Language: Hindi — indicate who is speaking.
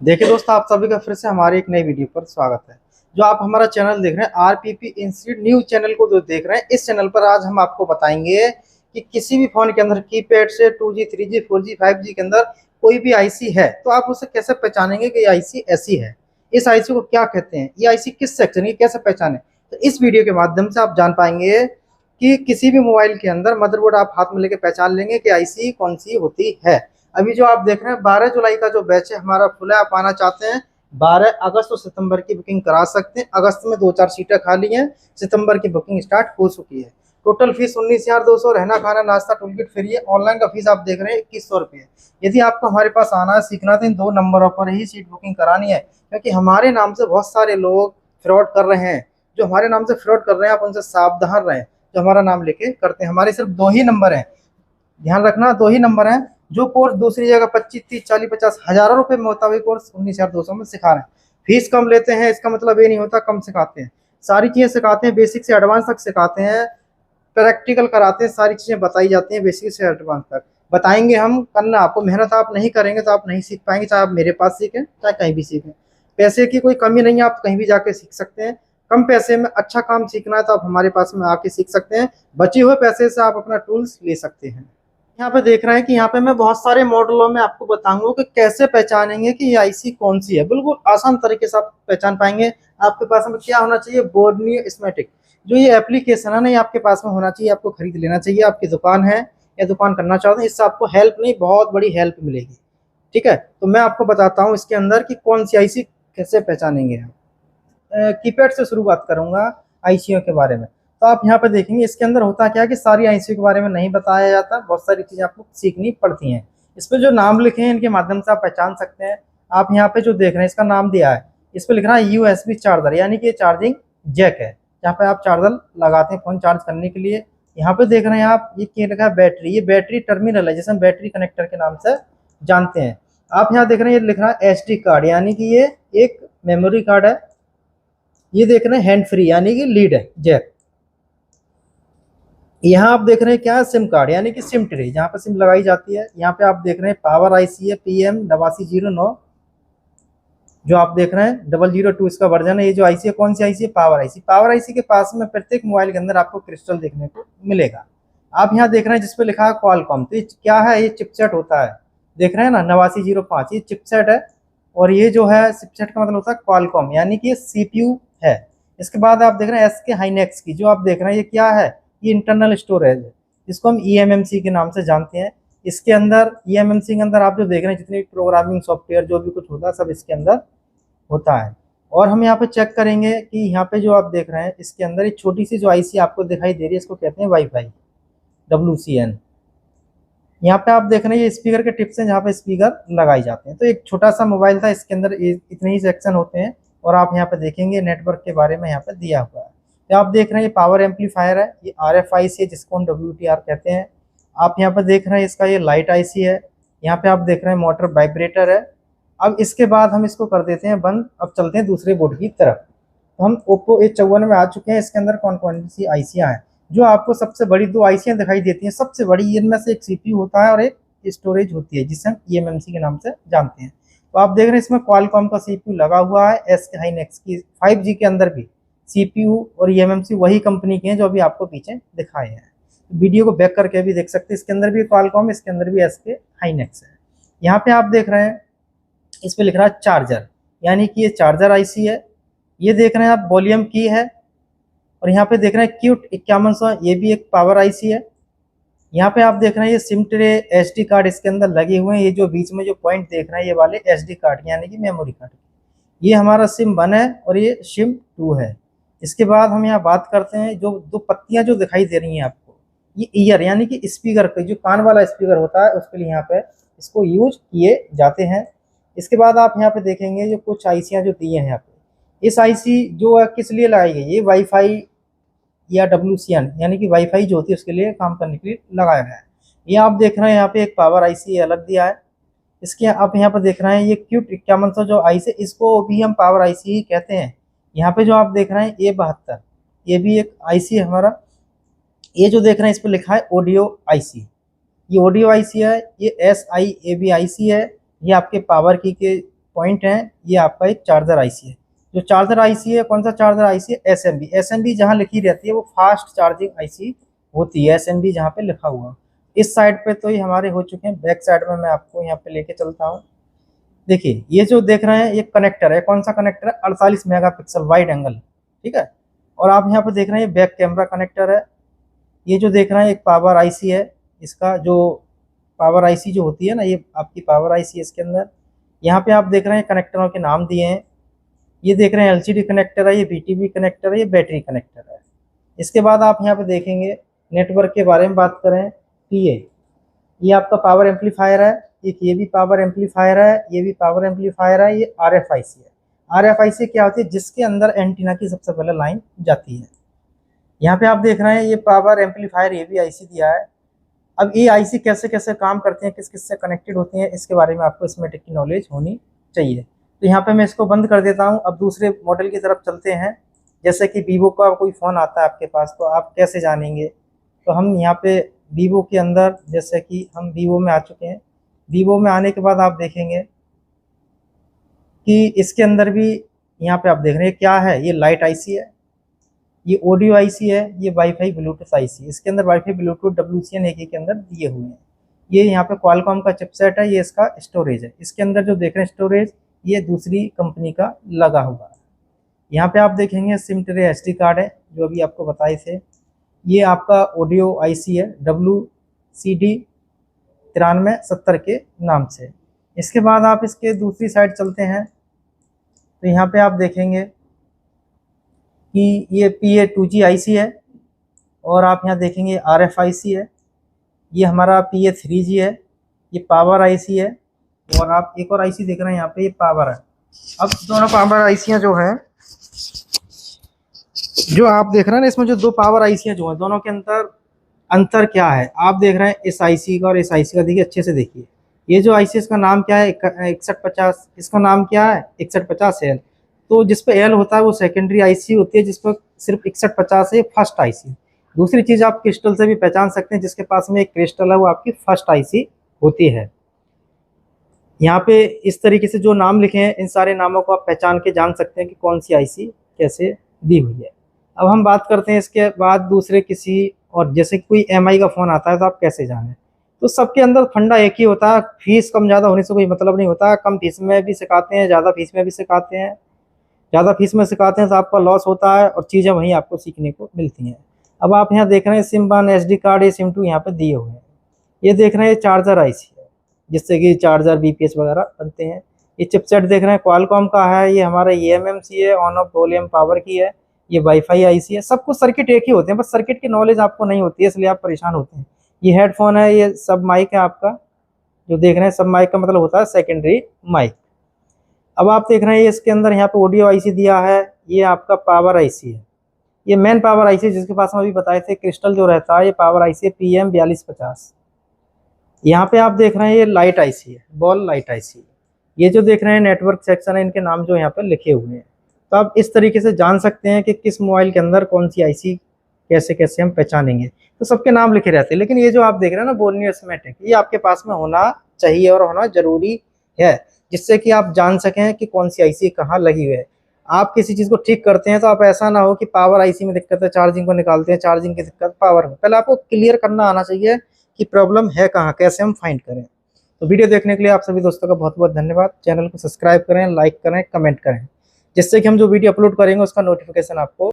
Speaker 1: देखिए दोस्तों, आप सभी का फिर से हमारे एक नई वीडियो पर स्वागत है। जो आप हमारा चैनल देख रहे हैं आरपीपी इंस्टीट्यूट न्यूज चैनल को जो देख रहे हैं, इस चैनल पर आज हम आपको बताएंगे कि किसी भी फोन के अंदर कीपैड से 2G 3G 4G 5G के अंदर कोई भी आईसी है तो आप उसे कैसे पहचानेंगे कि ये आईसी ऐसी है। इस आईसी को क्या कहते हैं, ये आईसी किस सेक्शन की, कैसे पहचाने। तो इस वीडियो के माध्यम से आप जान पाएंगे कि किसी भी मोबाइल के अंदर मदरबोर्ड आप हाथ में लेके पहचान लेंगे कि आईसी कौन सी होती है। अभी जो आप देख रहे हैं 12 जुलाई का जो बैच है हमारा खुला है। आप आना चाहते हैं 12 अगस्त और सितंबर की बुकिंग करा सकते हैं। अगस्त में 2-4 सीटें खाली हैं, सितंबर की बुकिंग स्टार्ट हो चुकी है। टोटल फीस 19,200, रहना खाना नाश्ता टूल किट फ्री है। ऑनलाइन का फीस आप देख रहे हैं 2100 रुपये। यदि आपको हमारे पास आना है, सीखना है, तो इन 2 नंबरों पर ही सीट बुकिंग करानी है, क्योंकि हमारे नाम से बहुत सारे लोग फ्रॉड कर रहे हैं। जो हमारे नाम से फ्रॉड कर रहे हैं आप उनसे सावधान रहें। जो हमारा नाम लेके करते हैं, हमारे सिर्फ 2 ही नंबर हैं, ध्यान रखना 2 ही नंबर हैं। जो कोर्स दूसरी जगह 25, 30, 40, 50 हजारों रुपए में होता है, वही कोर्स 19,200 में सिखा रहे हैं। फीस कम लेते हैं इसका मतलब ये नहीं होता कम सिखाते हैं। सारी चीजें सिखाते हैं, बेसिक से एडवांस तक सिखाते हैं, प्रैक्टिकल कराते हैं, सारी चीजें बताई जाती हैं बेसिक से एडवांस तक बताएंगे हम। करना आपको, मेहनत आप नहीं करेंगे तो आप नहीं सीख पाएंगे, चाहे आप मेरे पास सीखें चाहे कहीं भी सीखें। पैसे की कोई कमी नहीं है, आप कहीं भी जाके सीख सकते हैं। कम पैसे में अच्छा काम सीखना है तो आप हमारे पास में आके सीख सकते हैं। बचे हुए पैसे से आप अपना टूल्स ले सकते हैं। यहाँ पे देख रहे हैं कि यहाँ पे मैं बहुत सारे मॉडलों में आपको बताऊंगा कि कैसे पहचानेंगे कि ये आईसी कौन सी है। बिल्कुल आसान तरीके से आप पहचान पाएंगे। आपके पास में क्या होना चाहिए, बोर्नियो स्मेटिक जो ये एप्लीकेशन है ना, ये आपके पास में होना चाहिए। आपको खरीद लेना चाहिए। आपकी दुकान है या दुकान करना चाहते हैं, इससे आपको हेल्प नहीं बहुत बड़ी हेल्प मिलेगी। ठीक है, तो मैं आपको बताता हूँ इसके अंदर कि कौन सी आईसी कैसे पहचानेंगे हम। कीपैड से शुरुआत करूंगा आईसीयू के बारे में। तो आप यहाँ पे देखेंगे इसके अंदर होता क्या है कि सारी आईसीयू के बारे में नहीं बताया जाता, बहुत सारी चीजें आपको सीखनी पड़ती हैं। इस पे जो नाम लिखे हैं इनके माध्यम से आप पहचान सकते हैं। आप यहाँ पे जो देख रहे हैं इसका नाम दिया है, इस पे लिख रहा है यूएसबी चार्जर, यानी कि ये चार्जिंग जैक है, जहाँ पे आप चार्जर लगाते हैं फोन चार्ज करने के लिए। यहाँ पे देख रहे हैं आप, ये क्या लिखा है, बैटरी। ये बैटरी टर्मिनल है, जिसे हम बैटरी कनेक्टर के नाम से जानते हैं। आप यहाँ देख रहे हैं ये लिख रहा है एसडी कार्ड, यानी कि ये एक मेमोरी कार्ड है। ये देख रहे हैं हैंड फ्री, यानी कि लीड है जैक। यहाँ आप देख रहे हैं क्या है, सिम कार्ड, यानी कि सिम ट्रे, जहाँ पर सिम लगाई जाती है। यहाँ पे आप देख रहे हैं पावर आईसी है PM 8809, जो आप देख रहे हैं 002 इसका वर्जन है। ये जो आईसी है कौन सी आईसी है, पावर आईसी। पावर आईसी के पास में प्रत्येक मोबाइल के अंदर आपको क्रिस्टल देखने को मिलेगा। आप यहाँ देख रहे हैं जिसपे लिखा है क्वालकॉम, तो ये क्या है, ये चिपसेट होता है। देख रहे हैं ना 8905, ये चिपसेट है। और ये जो है चिपसेट का मतलब होता है क्वालकॉम, यानी कि ये सीपीयू है। इसके बाद आप देख रहे हैं SK हाइनेक्स की, जो आप देख रहे हैं ये क्या है, ये इंटरनल स्टोरेज है, जिसको हम EMMC के नाम से जानते हैं। इसके अंदर EMMC के अंदर आप जो देख रहे हैं जितने प्रोग्रामिंग सॉफ्टवेयर जो भी कुछ होता है सब इसके अंदर होता है। और हम यहाँ पे चेक करेंगे कि यहाँ पे जो आप देख रहे हैं इसके अंदर एक छोटी सी जो आईसी आपको दिखाई दे रही है, इसको कहते हैं वाईफाई, WCN। यहाँ पे आप देख रहे हैं ये स्पीकर के टिप्स हैं, जहाँ पे स्पीकर लगाए जाते हैं। तो एक छोटा सा मोबाइल था, इसके अंदर इतने ही सेक्शन होते हैं। और आप यहाँ पे देखेंगे नेटवर्क के बारे में यहाँ पे दिया हुआ है। तो आप देख रहे हैं ये पावर एम्पलीफायर है, ये RFI से, जिसको हम WTR कहते हैं। आप यहाँ पे देख रहे हैं इसका ये लाइट आईसी है। यहाँ पे आप देख रहे हैं मोटर वाइब्रेटर है। अब इसके बाद हम इसको कर देते हैं बंद। अब चलते हैं दूसरे बोर्ड की तरफ। तो हम Oppo A54 में आ चुके हैं। इसके अंदर कौन कौन सी आईसियाँ हैं, जो आपको सबसे बड़ी 2 आईसियाँ दिखाई देती हैं। सबसे बड़ी इनमें से एक CPU होता है और एक स्टोरेज होती है, जिसे हम EMMC के नाम से जानते हैं। तो आप देख रहे हैं इसमें क्वालकॉम का CPU लगा हुआ है। SK हाइनेक्स की 5G के अंदर भी CPU और EMMC वही कंपनी के हैं जो अभी आपको पीछे दिखाए हैं। वीडियो को बैक करके भी देख सकते हैं, इसके अंदर भी क्वालकॉम, इसके अंदर भी SK हाइनेक्स है। यहाँ पे आप देख रहे हैं इस पे लिख रहा है चार्जर, यानी कि ये चार्जर आईसी है। ये देख रहे हैं आप वॉल्यूम की है। और यहाँ पे देख रहे हैं क्यूट 5100, ये भी एक पावर आईसी है। यहाँ पे आप देख रहे हैं ये सिम ट्रे, SD कार्ड इसके अंदर लगे हुए हैं। ये जो बीच में जो पॉइंट देख रहे हैं ये वाले SD कार्ड, यानी कि मेमोरी कार्ड। ये हमारा सिम 1 है और ये सिम 2 है। इसके बाद हम यहाँ बात करते हैं, जो 2 पत्तियां जो दिखाई दे रही हैं आपको, ये ईयर, यानी कि स्पीकर पे, जो कान वाला स्पीकर होता है उसके लिए यहाँ पे इसको यूज किए जाते हैं। इसके बाद आप यहाँ पे देखेंगे जो कुछ आईसियाँ जो दी हैं यहाँ पे, इस आईसी जो है किस लिए लगाई गई, ये वाईफाई या WCN, यानी कि वाईफाई जो होती है उसके लिए काम करने के लिए लगाया गया है। ये आप देख रहे हैं यहाँ पे एक पावर आईसी अलग दिया है। इसके आप यहाँ पर देख रहे हैं ये क्यूट 5100 जो आईसी, इसको भी हम पावर आईसी ही कहते हैं। यहाँ पे जो आप देख रहे हैं A72, ये भी एक आईसी है हमारा। ये जो देख रहे हैं इस पर लिखा है ऑडियो आईसी, ये ऑडियो आईसी है। ये SIAB आईसी है, ये आपके पावर की के पॉइंट है, ये आपका एक चार्जर आईसी है। जो चार्जर आईसी है, कौन सा चार्जर आईसी है? एसएमबी। एसएमबी जहाँ लिखी रहती है वो फास्ट चार्जिंग आईसी होती है, एसएमबी जहाँ पे लिखा हुआ। इस साइड पे तो ये हमारे हो चुके हैं। बैक साइड में मैं आपको यहाँ पे लेके चलता हूँ। देखिए ये जो देख रहे हैं ये कनेक्टर है। कौन सा कनेक्टर है? 48 मेगापिक्सल वाइड एंगल, ठीक है। और आप यहाँ पे देख रहे हैं बैक कैमरा कनेक्टर है। ये जो देख रहे हैं एक पावर आईसी है। इसका जो पावर आईसी जो होती है ना, ये आपकी पावर आईसी है। इसके अंदर यहाँ पे आप देख रहे हैं कनेक्टरों के नाम दिए हैं। ये देख रहे हैं एलसीडी कनेक्टर है, ये बीटीबी कनेक्टर है, ये बैटरी कनेक्टर है। इसके बाद आप यहाँ पे देखेंगे नेटवर्क के बारे में बात करें, पीए, ये आपका पावर एम्पलीफायर है। एक ये भी पावर एम्पलीफायर है, ये भी पावर एम्पलीफायर है। ये आरएफआईसी है। आरएफआईसी क्या होती है? जिसके अंदर एंटीना की सबसे पहले लाइन जाती है। यहाँ पे आप देख रहे हैं ये पावर एम्पलीफायर, ये भी आईसी दिया है। अब ये आईसी कैसे कैसे काम करते हैं, किस किस से कनेक्टेड होते हैं, इसके बारे में आपको इसमें की नॉलेज होनी चाहिए। तो यहाँ पे मैं इसको बंद कर देता हूँ। अब दूसरे मॉडल की तरफ चलते हैं। जैसे कि वीवो का कोई फ़ोन आता है आपके पास, तो आप कैसे जानेंगे? तो हम यहाँ पे वीवो के अंदर, जैसे कि हम वीवो में आ चुके हैं। वीवो में आने के बाद आप देखेंगे कि इसके अंदर भी यहाँ पे आप देख रहे हैं क्या है, ये लाइट आईसी है, ये ऑडियो आईसी है, ये वाईफाई ब्लूटूथ आईसी। इसके अंदर वाईफाई ब्लूटूथ WCN एक के अंदर दिए हुए हैं। ये यहाँ पे क्वालकॉम का चिपसेट है, ये इसका स्टोरेज है। इसके अंदर जो देख रहे हैं स्टोरेज, ये दूसरी कंपनी का लगा हुआ है। यहाँ पे आप देखेंगे सिम ट्रे SD कार्ड है, जो अभी आपको बताए थे। ये आपका ऑडियो आईसी है, WCD 9370 के नाम से। इसके बाद आप इसके दूसरी साइड चलते हैं, तो यहाँ पे आप देखेंगे कि ये PA2G आईसी है। और आप यहाँ देखेंगे RFIC है। ये हमारा PA3G है, ये पावर आईसी है। और आप एक और आईसी देख रहे हैं यहाँ पे, ये पावर है। अब दोनों पावर आईसियाँ जो हैं, जो आप देख रहे हैं ना, इसमें जो दो पावर आईसियाँ जो हैं, दोनों के अंतर क्या है? आप देख रहे हैं इस आईसी का और इस आईसी का, देखिए अच्छे से देखिए। ये जो आईसी इसका नाम क्या है? 6150। इसका नाम क्या है? 6150L। तो जिस पे L होता है वो सेकेंडरी आईसी होती है, जिस पर सिर्फ 6150 है फर्स्ट आईसी। दूसरी चीज़ आप क्रिस्टल से भी पहचान सकते हैं, जिसके पास में एक क्रिस्टल है वो आपकी फर्स्ट आईसी होती है। यहाँ पे इस तरीके से जो नाम लिखे हैं, इन सारे नामों को आप पहचान के जान सकते हैं कि कौन सी आईसी कैसे दी हुई है। अब हम बात करते हैं इसके बाद दूसरे किसी, और जैसे कोई MI का फ़ोन आता है तो आप कैसे जानें? तो सबके अंदर फंडा एक ही होता है, फीस कम ज़्यादा होने से कोई मतलब नहीं होता। कम फीस में भी सिखाते हैं, ज़्यादा फीस में भी सिखाते हैं। ज़्यादा फीस में सिखाते हैं तो आपका लॉस होता है और चीज़ें वहीं आपको सीखने को मिलती हैं। अब आप यहाँ देख रहे हैं सिम 1 SD कार्ड, ये सिम 2 यहाँ पे दिए हुए हैं। ये देख रहे हैं चार्जर आईसी है, जिससे कि चार्जर BPS वगैरह बनते हैं। ये चिपसेट देख रहे हैं क्वालकॉम का है, ये हमारा eMMC है, ऑन ऑफ वॉल्यूम पावर की है। ये वाईफाई आईसी है। सब कुछ सर्किट एक ही होते हैं, बस सर्किट की नॉलेज आपको नहीं होती है, इसलिए आप परेशान होते हैं। ये हेडफोन है, ये सब माइक है आपका, जो देख रहे हैं सब माइक का मतलब होता है सेकेंडरी माइक। अब आप देख रहे हैं इसके अंदर यहाँ पे ऑडियो आईसी दिया है, ये आपका पावर आईसी है। ये मेन पावर आईसी जिसके पास हम अभी बताए थे क्रिस्टल जो रहता है, ये पावर आईसी है PM4250। यहाँ पे आप देख रहे हैं ये लाइट आईसी है, बॉल लाइट आईसी। ये जो देख रहे हैं नेटवर्क सेक्शन है, इनके नाम जो यहाँ पे लिखे हुए हैं। तो आप इस तरीके से जान सकते हैं कि किस मोबाइल के अंदर कौन सी आईसी कैसे कैसे हम पहचानेंगे। तो सबके नाम लिखे रहते हैं, लेकिन ये जो आप देख रहे हैं ना बोर्नियो स्कीमेटिक, ये आपके पास में होना चाहिए और होना जरूरी है, जिससे कि आप जान सकें कि कौन सी आईसी कहाँ लगी हुई है। आप किसी चीज़ को ठीक करते हैं तो आप ऐसा ना हो कि पावर आईसी में दिक्कत है, चार्जिंग को निकालते हैं, चार्जिंग की दिक्कत पावर में। पहले आपको क्लियर करना आना चाहिए कि प्रॉब्लम है कहाँ, कैसे हम फाइंड करें। तो वीडियो देखने के लिए आप सभी दोस्तों का बहुत बहुत धन्यवाद। चैनल को सब्सक्राइब करें, लाइक करें, कमेंट करें, जिससे कि हम जो वीडियो अपलोड करेंगे उसका नोटिफिकेशन आपको